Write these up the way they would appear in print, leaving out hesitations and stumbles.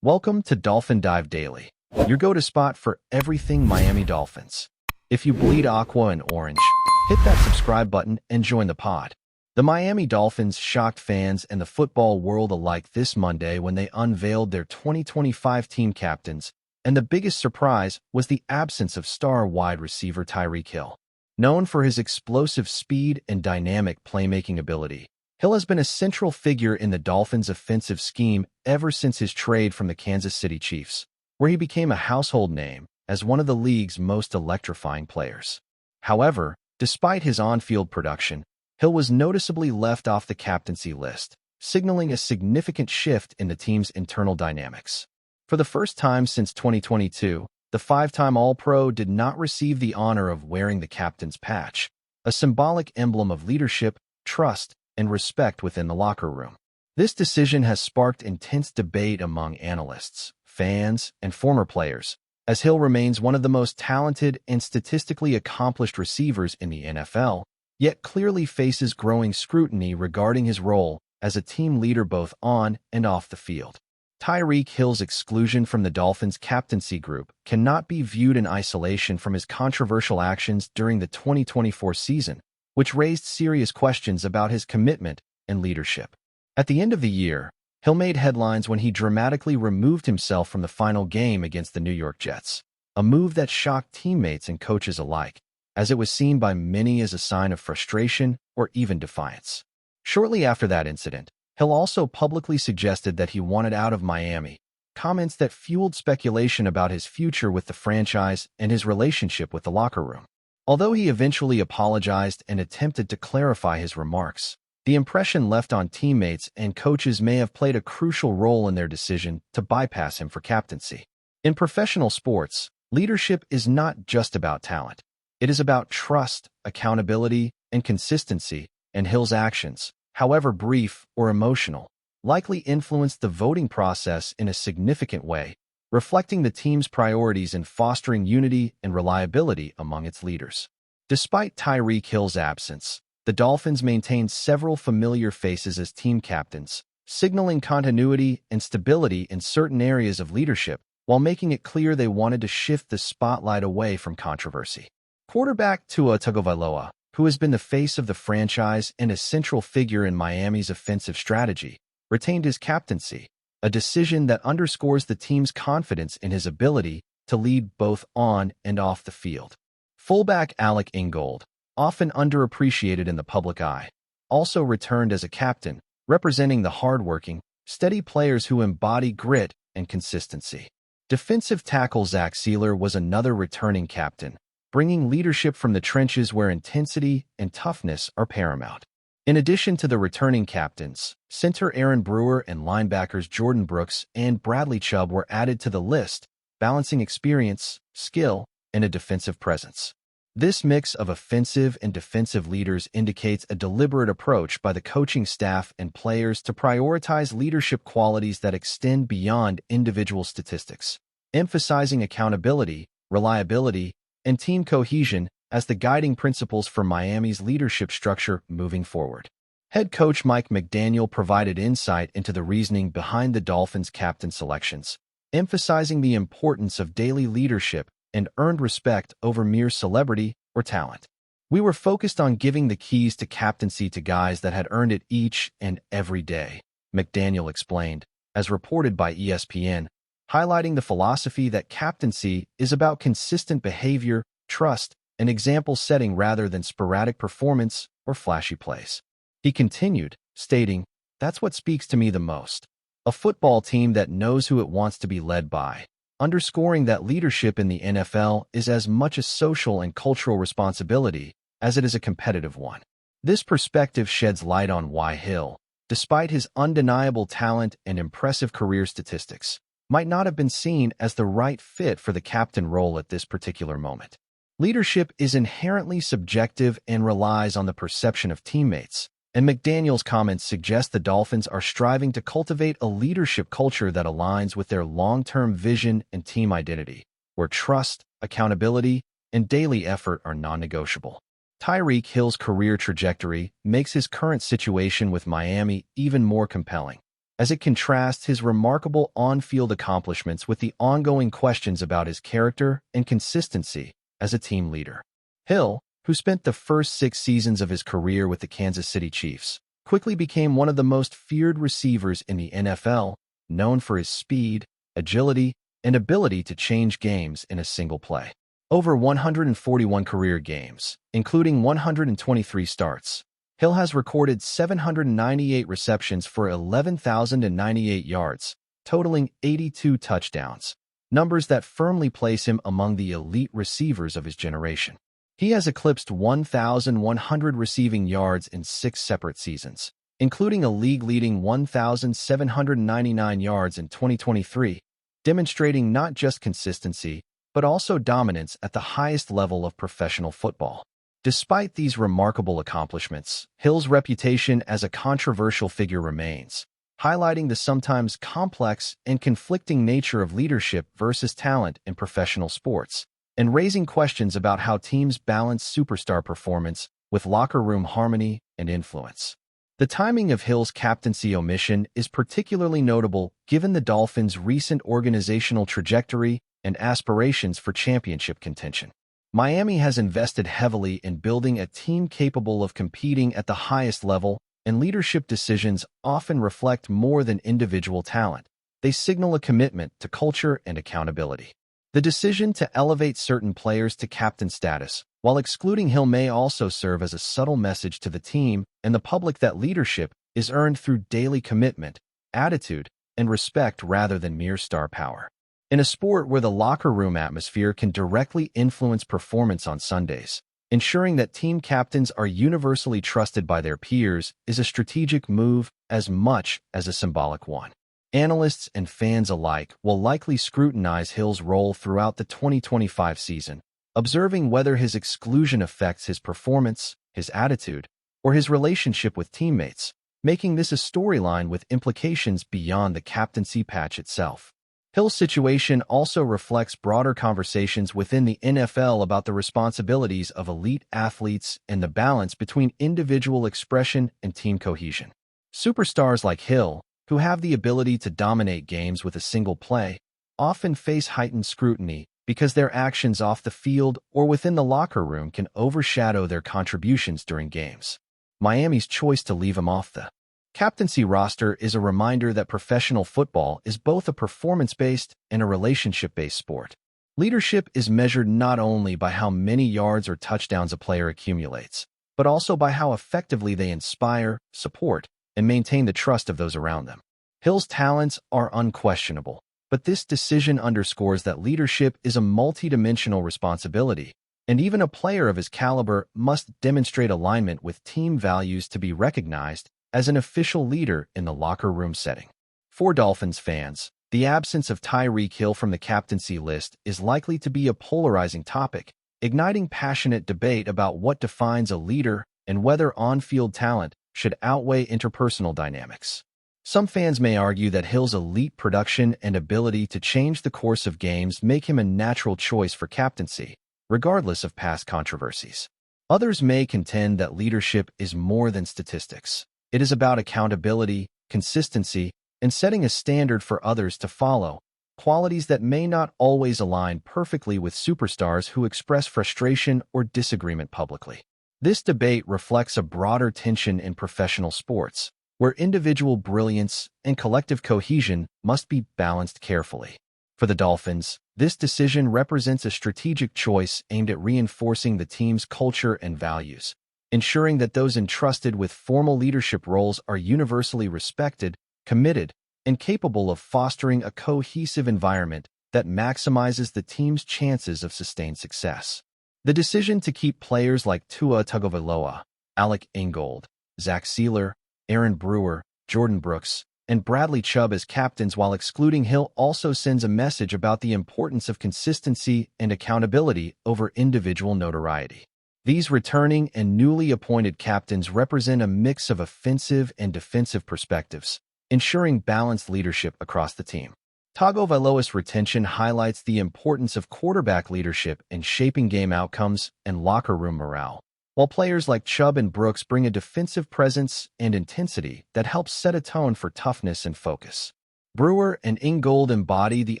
Welcome to Dolphin Dive Daily, your go-to spot for everything Miami Dolphins. If you bleed aqua and orange, hit that subscribe button and join the pod. The Miami Dolphins shocked fans and the football world alike this Monday when they unveiled their 2025 team captains, and the biggest surprise was the absence of star wide receiver Tyreek Hill. Known for his explosive speed and dynamic playmaking ability, Hill has been a central figure in the Dolphins' offensive scheme ever since his trade from the Kansas City Chiefs, where he became a household name as one of the league's most electrifying players. However, despite his on-field production, Hill was noticeably left off the captaincy list, signaling a significant shift in the team's internal dynamics. For the first time since 2022, the five-time All-Pro did not receive the honor of wearing the captain's patch, a symbolic emblem of leadership, trust, and respect within the locker room. This decision has sparked intense debate among analysts, fans, and former players, as Hill remains one of the most talented and statistically accomplished receivers in the NFL, yet clearly faces growing scrutiny regarding his role as a team leader both on and off the field. Tyreek Hill's exclusion from the Dolphins' captaincy group cannot be viewed in isolation from his controversial actions during the 2024 season, which raised serious questions about his commitment and leadership. At the end of the year, Hill made headlines when he dramatically removed himself from the final game against the New York Jets, a move that shocked teammates and coaches alike, as it was seen by many as a sign of frustration or even defiance. Shortly after that incident, Hill also publicly suggested that he wanted out of Miami, comments that fueled speculation about his future with the franchise and his relationship with the locker room. Although he eventually apologized and attempted to clarify his remarks, the impression left on teammates and coaches may have played a crucial role in their decision to bypass him for captaincy. In professional sports, leadership is not just about talent. It is about trust, accountability, and consistency, and Hill's actions, however brief or emotional, likely influenced the voting process in a significant way, reflecting the team's priorities in fostering unity and reliability among its leaders. Despite Tyreek Hill's absence, the Dolphins maintained several familiar faces as team captains, signaling continuity and stability in certain areas of leadership while making it clear they wanted to shift the spotlight away from controversy. Quarterback Tua Tagovailoa, who has been the face of the franchise and a central figure in Miami's offensive strategy, retained his captaincy, a decision that underscores the team's confidence in his ability to lead both on and off the field. Fullback Alec Ingold, often underappreciated in the public eye, also returned as a captain, representing the hardworking, steady players who embody grit and consistency. Defensive tackle Zach Sealer was another returning captain, bringing leadership from the trenches where intensity and toughness are paramount. In addition to the returning captains, center Aaron Brewer and linebackers Jordan Brooks and Bradley Chubb were added to the list, balancing experience, skill, and a defensive presence. This mix of offensive and defensive leaders indicates a deliberate approach by the coaching staff and players to prioritize leadership qualities that extend beyond individual statistics, emphasizing accountability, reliability, and team cohesion as the guiding principles for Miami's leadership structure moving forward. Head coach Mike McDaniel provided insight into the reasoning behind the Dolphins' captain selections, emphasizing the importance of daily leadership and earned respect over mere celebrity or talent. "We were focused on giving the keys to captaincy to guys that had earned it each and every day," McDaniel explained, as reported by ESPN, highlighting the philosophy that captaincy is about consistent behavior, trust, and example setting rather than sporadic performance or flashy plays. He continued, stating, "That's what speaks to me the most. A football team that knows who it wants to be led by," underscoring that leadership in the NFL is as much a social and cultural responsibility as it is a competitive one. This perspective sheds light on why Hill, despite his undeniable talent and impressive career statistics, might not have been seen as the right fit for the captain role at this particular moment. Leadership is inherently subjective and relies on the perception of teammates, and McDaniel's comments suggest the Dolphins are striving to cultivate a leadership culture that aligns with their long-term vision and team identity, where trust, accountability, and daily effort are non-negotiable. Tyreek Hill's career trajectory makes his current situation with Miami even more compelling. as it contrasts his remarkable on-field accomplishments with the ongoing questions about his character and consistency as a team leader. Hill, who spent the first 6 seasons of his career with the Kansas City Chiefs, quickly became one of the most feared receivers in the NFL, known for his speed, agility, and ability to change games in a single play. Over 141 career games, including 123 starts, Hill has recorded 798 receptions for 11,098 yards, totaling 82 touchdowns, numbers that firmly place him among the elite receivers of his generation. He has eclipsed 1,100 receiving yards in 6 separate seasons, including a league-leading 1,799 yards in 2023, demonstrating not just consistency, but also dominance at the highest level of professional football. Despite these remarkable accomplishments, Hill's reputation as a controversial figure remains, highlighting the sometimes complex and conflicting nature of leadership versus talent in professional sports, and raising questions about how teams balance superstar performance with locker room harmony and influence. The timing of Hill's captaincy omission is particularly notable given the Dolphins' recent organizational trajectory and aspirations for championship contention. Miami has invested heavily in building a team capable of competing at the highest level, and leadership decisions often reflect more than individual talent. They signal a commitment to culture and accountability. The decision to elevate certain players to captain status, while excluding Hill, may also serve as a subtle message to the team and the public that leadership is earned through daily commitment, attitude, and respect rather than mere star power. In a sport where the locker room atmosphere can directly influence performance on Sundays, ensuring that team captains are universally trusted by their peers is a strategic move as much as a symbolic one. Analysts and fans alike will likely scrutinize Hill's role throughout the 2025 season, observing whether his exclusion affects his performance, his attitude, or his relationship with teammates, making this a storyline with implications beyond the captaincy patch itself. Hill's situation also reflects broader conversations within the NFL about the responsibilities of elite athletes and the balance between individual expression and team cohesion. Superstars like Hill, who have the ability to dominate games with a single play, often face heightened scrutiny because their actions off the field or within the locker room can overshadow their contributions during games. Miami's choice to leave him off the captaincy roster is a reminder that professional football is both a performance-based and a relationship-based sport. Leadership is measured not only by how many yards or touchdowns a player accumulates, but also by how effectively they inspire, support, and maintain the trust of those around them. Hill's talents are unquestionable, but this decision underscores that leadership is a multidimensional responsibility, and even a player of his caliber must demonstrate alignment with team values to be recognized as an official leader in the locker room setting. For Dolphins fans, the absence of Tyreek Hill from the captaincy list is likely to be a polarizing topic, igniting passionate debate about what defines a leader and whether on-field talent should outweigh interpersonal dynamics. Some fans may argue that Hill's elite production and ability to change the course of games make him a natural choice for captaincy, regardless of past controversies. Others may contend that leadership is more than statistics. It is about accountability, consistency, and setting a standard for others to follow, qualities that may not always align perfectly with superstars who express frustration or disagreement publicly. This debate reflects a broader tension in professional sports, where individual brilliance and collective cohesion must be balanced carefully. For the Dolphins, this decision represents a strategic choice aimed at reinforcing the team's culture and values, ensuring that those entrusted with formal leadership roles are universally respected, committed, and capable of fostering a cohesive environment that maximizes the team's chances of sustained success. The decision to keep players like Tua Tagovailoa, Alec Ingold, Zach Sealer, Aaron Brewer, Jordan Brooks, and Bradley Chubb as captains while excluding Hill also sends a message about the importance of consistency and accountability over individual notoriety. These returning and newly appointed captains represent a mix of offensive and defensive perspectives, ensuring balanced leadership across the team. Tagovailoa's retention highlights the importance of quarterback leadership in shaping game outcomes and locker room morale, while players like Chubb and Brooks bring a defensive presence and intensity that helps set a tone for toughness and focus. Brewer and Ingold embody the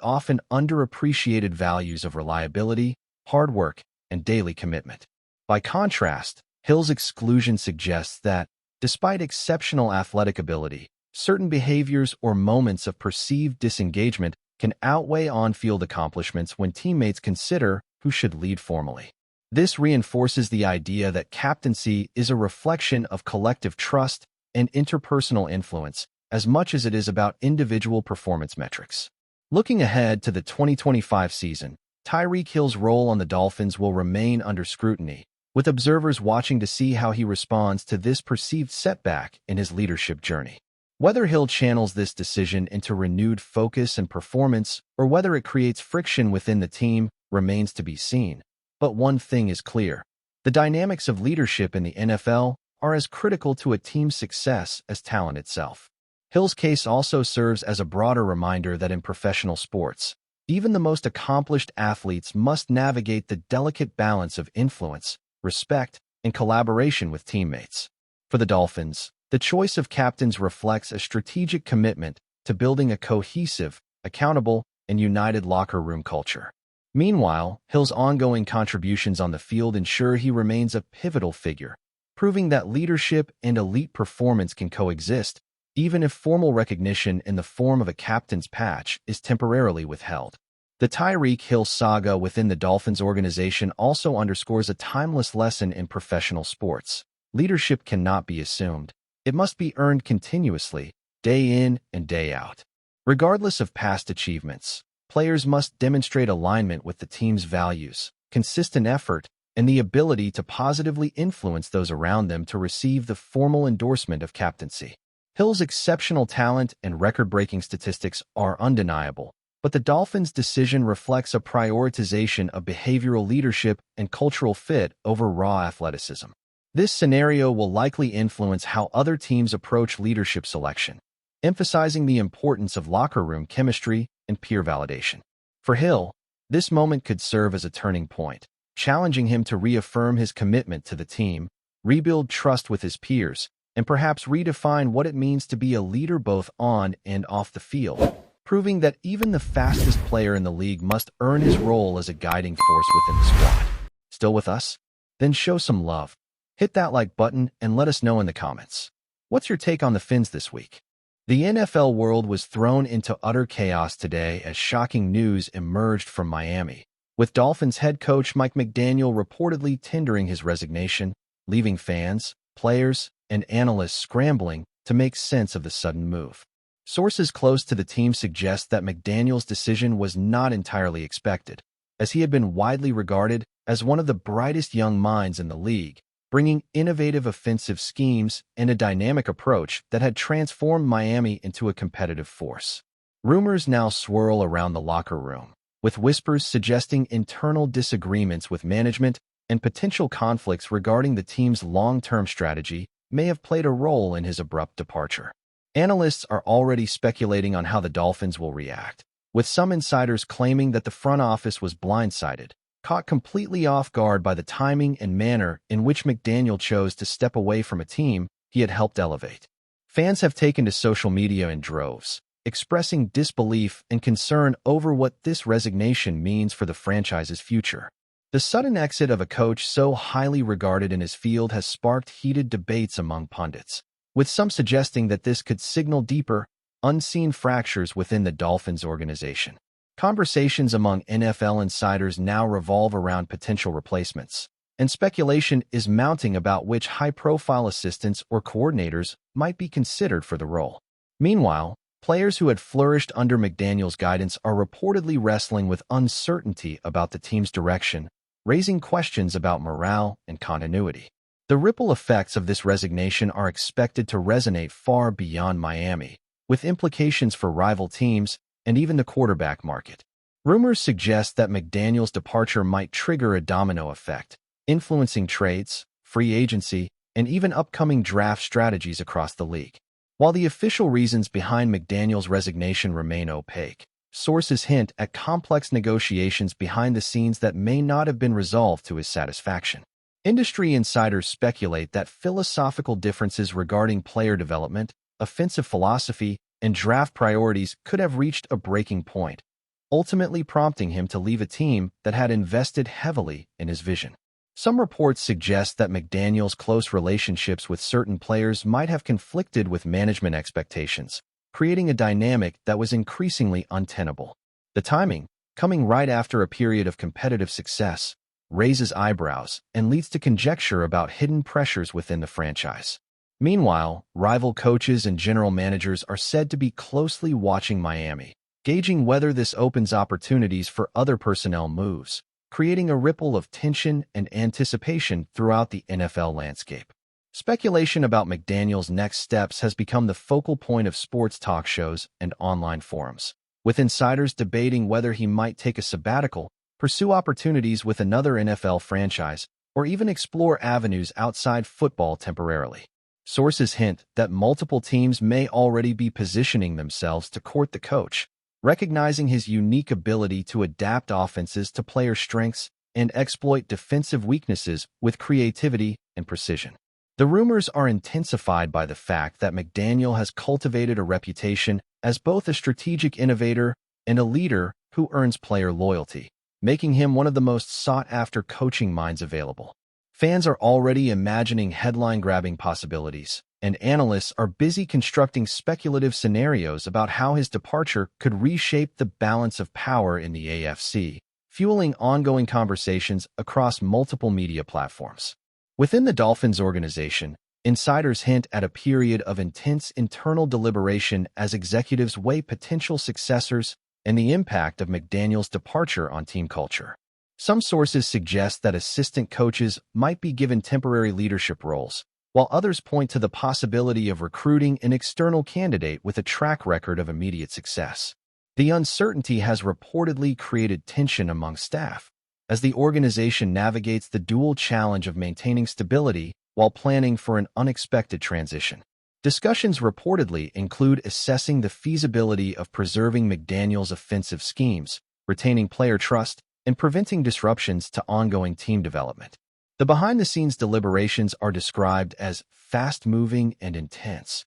often underappreciated values of reliability, hard work, and daily commitment. By contrast, Hill's exclusion suggests that, despite exceptional athletic ability, certain behaviors or moments of perceived disengagement can outweigh on-field accomplishments when teammates consider who should lead formally. This reinforces the idea that captaincy is a reflection of collective trust and interpersonal influence as much as it is about individual performance metrics. Looking ahead to the 2025 season, Tyreek Hill's role on the Dolphins will remain under scrutiny, with observers watching to see how he responds to this perceived setback in his leadership journey. Whether Hill channels this decision into renewed focus and performance, or whether it creates friction within the team, remains to be seen. But one thing is clear: the dynamics of leadership in the NFL are as critical to a team's success as talent itself. Hill's case also serves as a broader reminder that in professional sports, even the most accomplished athletes must navigate the delicate balance of influence, respect, and collaboration with teammates. For the Dolphins, the choice of captains reflects a strategic commitment to building a cohesive, accountable, and united locker room culture. Meanwhile, Hill's ongoing contributions on the field ensure he remains a pivotal figure, proving that leadership and elite performance can coexist, even if formal recognition in the form of a captain's patch is temporarily withheld. The Tyreek Hill saga within the Dolphins organization also underscores a timeless lesson in professional sports. Leadership cannot be assumed. It must be earned continuously, day in and day out. Regardless of past achievements, players must demonstrate alignment with the team's values, consistent effort, and the ability to positively influence those around them to receive the formal endorsement of captaincy. Hill's exceptional talent and record-breaking statistics are undeniable, but the Dolphins' decision reflects a prioritization of behavioral leadership and cultural fit over raw athleticism. This scenario will likely influence how other teams approach leadership selection, emphasizing the importance of locker room chemistry and peer validation. For Hill, this moment could serve as a turning point, challenging him to reaffirm his commitment to the team, rebuild trust with his peers, and perhaps redefine what it means to be a leader both on and off the field, proving that even the fastest player in the league must earn his role as a guiding force within the squad. Still with us? Then show some love. Hit that like button and let us know in the comments. What's your take on the Fins this week? The NFL world was thrown into utter chaos today as shocking news emerged from Miami, with Dolphins head coach Mike McDaniel reportedly tendering his resignation, leaving fans, players, and analysts scrambling to make sense of the sudden move. Sources close to the team suggest that McDaniel's decision was not entirely expected, as he had been widely regarded as one of the brightest young minds in the league, bringing innovative offensive schemes and a dynamic approach that had transformed Miami into a competitive force. Rumors now swirl around the locker room, with whispers suggesting internal disagreements with management and potential conflicts regarding the team's long-term strategy may have played a role in his abrupt departure. Analysts are already speculating on how the Dolphins will react, with some insiders claiming that the front office was blindsided, caught completely off guard by the timing and manner in which McDaniel chose to step away from a team he had helped elevate. Fans have taken to social media in droves, expressing disbelief and concern over what this resignation means for the franchise's future. The sudden exit of a coach so highly regarded in his field has sparked heated debates among pundits, with some suggesting that this could signal deeper, unseen fractures within the Dolphins organization. Conversations among NFL insiders now revolve around potential replacements, and speculation is mounting about which high-profile assistants or coordinators might be considered for the role. Meanwhile, players who had flourished under McDaniel's guidance are reportedly wrestling with uncertainty about the team's direction, raising questions about morale and continuity. The ripple effects of this resignation are expected to resonate far beyond Miami, with implications for rival teams and even the quarterback market. Rumors suggest that McDaniel's departure might trigger a domino effect, influencing trades, free agency, and even upcoming draft strategies across the league. While the official reasons behind McDaniel's resignation remain opaque, sources hint at complex negotiations behind the scenes that may not have been resolved to his satisfaction. Industry insiders speculate that philosophical differences regarding player development, offensive philosophy, and draft priorities could have reached a breaking point, ultimately prompting him to leave a team that had invested heavily in his vision. Some reports suggest that McDaniel's close relationships with certain players might have conflicted with management expectations, creating a dynamic that was increasingly untenable. The timing, coming right after a period of competitive success, raises eyebrows and leads to conjecture about hidden pressures within the franchise. Meanwhile, rival coaches and general managers are said to be closely watching Miami, gauging whether this opens opportunities for other personnel moves, creating a ripple of tension and anticipation throughout the NFL landscape. Speculation about McDaniel's next steps has become the focal point of sports talk shows and online forums, with insiders debating whether he might take a sabbatical, pursue opportunities with another NFL franchise, or even explore avenues outside football temporarily. Sources hint that multiple teams may already be positioning themselves to court the coach, recognizing his unique ability to adapt offenses to player strengths and exploit defensive weaknesses with creativity and precision. The rumors are intensified by the fact that McDaniel has cultivated a reputation as both a strategic innovator and a leader who earns player loyalty, making him one of the most sought-after coaching minds available. Fans are already imagining headline-grabbing possibilities, and analysts are busy constructing speculative scenarios about how his departure could reshape the balance of power in the AFC, fueling ongoing conversations across multiple media platforms. Within the Dolphins organization, insiders hint at a period of intense internal deliberation as executives weigh potential successors and the impact of McDaniel's departure on team culture. Some sources suggest that assistant coaches might be given temporary leadership roles, while others point to the possibility of recruiting an external candidate with a track record of immediate success. The uncertainty has reportedly created tension among staff, as the organization navigates the dual challenge of maintaining stability while planning for an unexpected transition. Discussions reportedly include assessing the feasibility of preserving McDaniel's offensive schemes, retaining player trust, and preventing disruptions to ongoing team development. The behind-the-scenes deliberations are described as fast-moving and intense,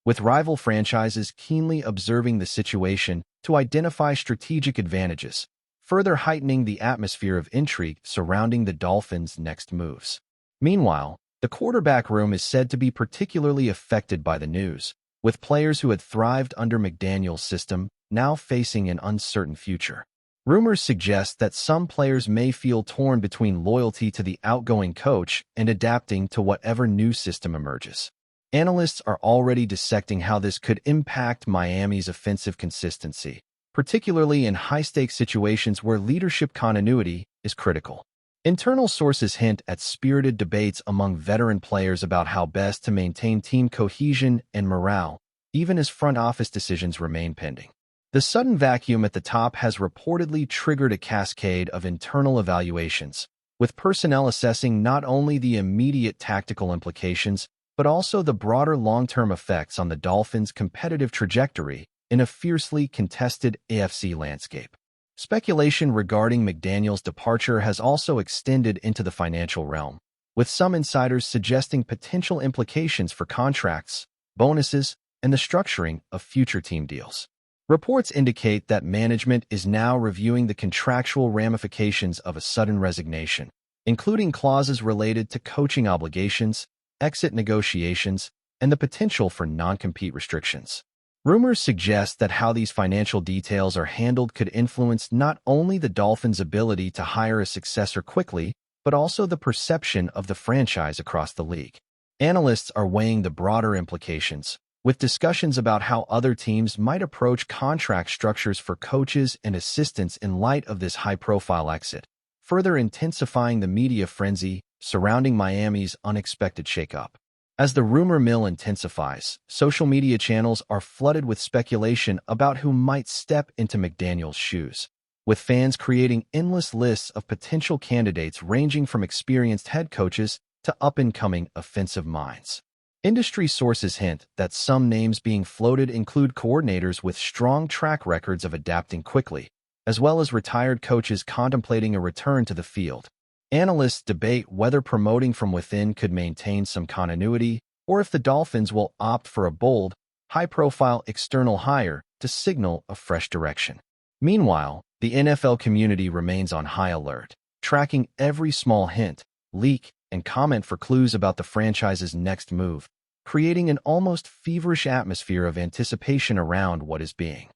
with rival franchises keenly observing the situation to identify strategic advantages, further heightening the atmosphere of intrigue surrounding the Dolphins' next moves. Meanwhile, the quarterback room is said to be particularly affected by the news, with players who had thrived under McDaniel's system now facing an uncertain future. Rumors suggest that some players may feel torn between loyalty to the outgoing coach and adapting to whatever new system emerges. Analysts are already dissecting how this could impact Miami's offensive consistency, particularly in high-stakes situations where leadership continuity is critical. Internal sources hint at spirited debates among veteran players about how best to maintain team cohesion and morale, even as front office decisions remain pending. The sudden vacuum at the top has reportedly triggered a cascade of internal evaluations, with personnel assessing not only the immediate tactical implications, but also the broader long-term effects on the Dolphins' competitive trajectory in a fiercely contested AFC landscape. Speculation regarding McDaniel's departure has also extended into the financial realm, with some insiders suggesting potential implications for contracts, bonuses, and the structuring of future team deals. Reports indicate that management is now reviewing the contractual ramifications of a sudden resignation, including clauses related to coaching obligations, exit negotiations, and the potential for non-compete restrictions. Rumors suggest that how these financial details are handled could influence not only the Dolphins' ability to hire a successor quickly, but also the perception of the franchise across the league. Analysts are weighing the broader implications, with discussions about how other teams might approach contract structures for coaches and assistants in light of this high-profile exit, further intensifying the media frenzy surrounding Miami's unexpected shakeup. As the rumor mill intensifies, social media channels are flooded with speculation about who might step into McDaniel's shoes, with fans creating endless lists of potential candidates ranging from experienced head coaches to up-and-coming offensive minds. Industry sources hint that some names being floated include coordinators with strong track records of adapting quickly, as well as retired coaches contemplating a return to the field. Analysts debate whether promoting from within could maintain some continuity or if the Dolphins will opt for a bold, high-profile external hire to signal a fresh direction. Meanwhile, the NFL community remains on high alert, tracking every small hint, leak, and comment for clues about the franchise's next move, creating an almost feverish atmosphere of anticipation around what is being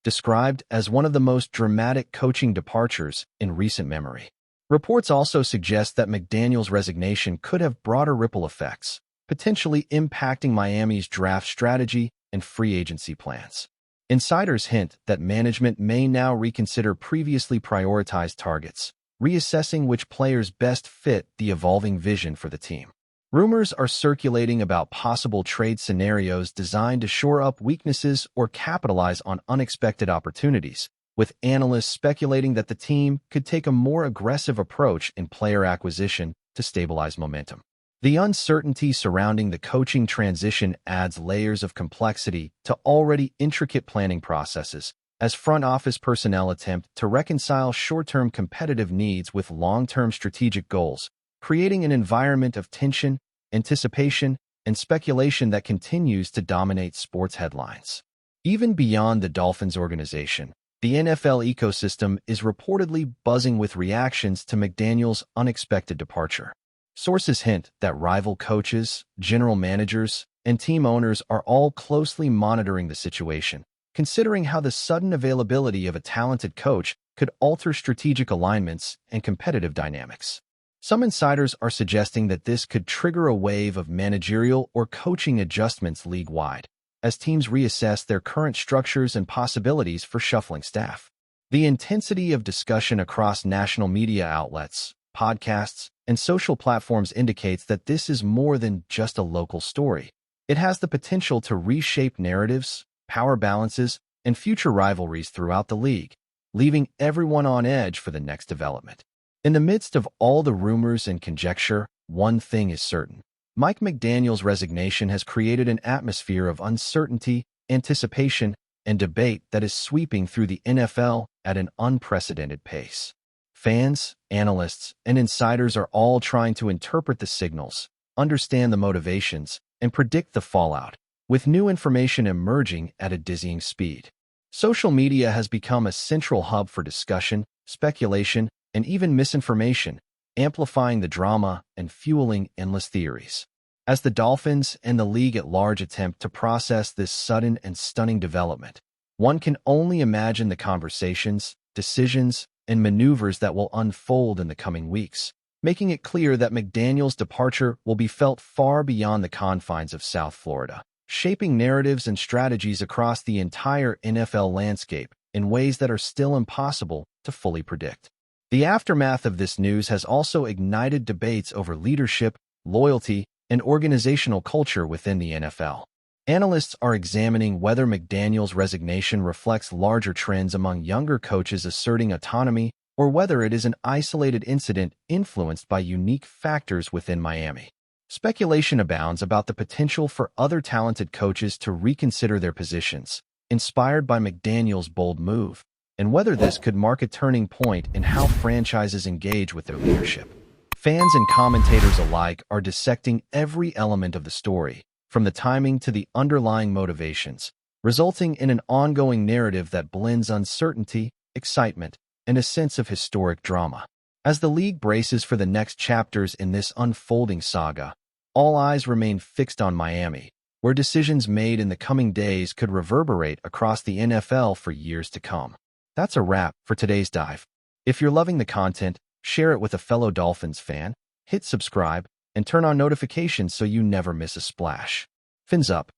described as one of the most dramatic coaching departures in recent memory. Reports also suggest that McDaniel's resignation could have broader ripple effects, potentially impacting Miami's draft strategy and free agency plans. Insiders hint that management may now reconsider previously prioritized targets, reassessing which players best fit the evolving vision for the team. Rumors are circulating about possible trade scenarios designed to shore up weaknesses or capitalize on unexpected opportunities, with analysts speculating that the team could take a more aggressive approach in player acquisition to stabilize momentum. The uncertainty surrounding the coaching transition adds layers of complexity to already intricate planning processes, as front office personnel attempt to reconcile short-term competitive needs with long-term strategic goals, creating an environment of tension, anticipation, and speculation that continues to dominate sports headlines. Even beyond the Dolphins organization, the NFL ecosystem is reportedly buzzing with reactions to McDaniel's unexpected departure. Sources hint that rival coaches, general managers, and team owners are all closely monitoring the situation, considering how the sudden availability of a talented coach could alter strategic alignments and competitive dynamics. Some insiders are suggesting that this could trigger a wave of managerial or coaching adjustments league-wide, as teams reassess their current structures and possibilities for shuffling staff. The intensity of discussion across national media outlets, podcasts, and social platforms indicates that this is more than just a local story. It has the potential to reshape narratives, power balances, and future rivalries throughout the league, leaving everyone on edge for the next development. In the midst of all the rumors and conjecture, one thing is certain. Mike McDaniel's resignation has created an atmosphere of uncertainty, anticipation, and debate that is sweeping through the NFL at an unprecedented pace. Fans, analysts, and insiders are all trying to interpret the signals, understand the motivations, and predict the fallout, with new information emerging at a dizzying speed. Social media has become a central hub for discussion, speculation, and even misinformation, amplifying the drama and fueling endless theories. As the Dolphins and the league at large attempt to process this sudden and stunning development, one can only imagine the conversations, decisions, and maneuvers that will unfold in the coming weeks, making it clear that McDaniel's departure will be felt far beyond the confines of South Florida, shaping narratives and strategies across the entire NFL landscape in ways that are still impossible to fully predict. The aftermath of this news has also ignited debates over leadership, loyalty, and organizational culture within the NFL. Analysts are examining whether McDaniel's resignation reflects larger trends among younger coaches asserting autonomy or whether it is an isolated incident influenced by unique factors within Miami. Speculation abounds about the potential for other talented coaches to reconsider their positions, inspired by McDaniel's bold move, and whether this could mark a turning point in how franchises engage with their leadership. Fans and commentators alike are dissecting every element of the story, from the timing to the underlying motivations, resulting in an ongoing narrative that blends uncertainty, excitement, and a sense of historic drama. As the league braces for the next chapters in this unfolding saga, all eyes remain fixed on Miami, where decisions made in the coming days could reverberate across the NFL for years to come. That's a wrap for today's dive. If you're loving the content, share it with a fellow Dolphins fan, hit subscribe, and turn on notifications so you never miss a splash. Fins up.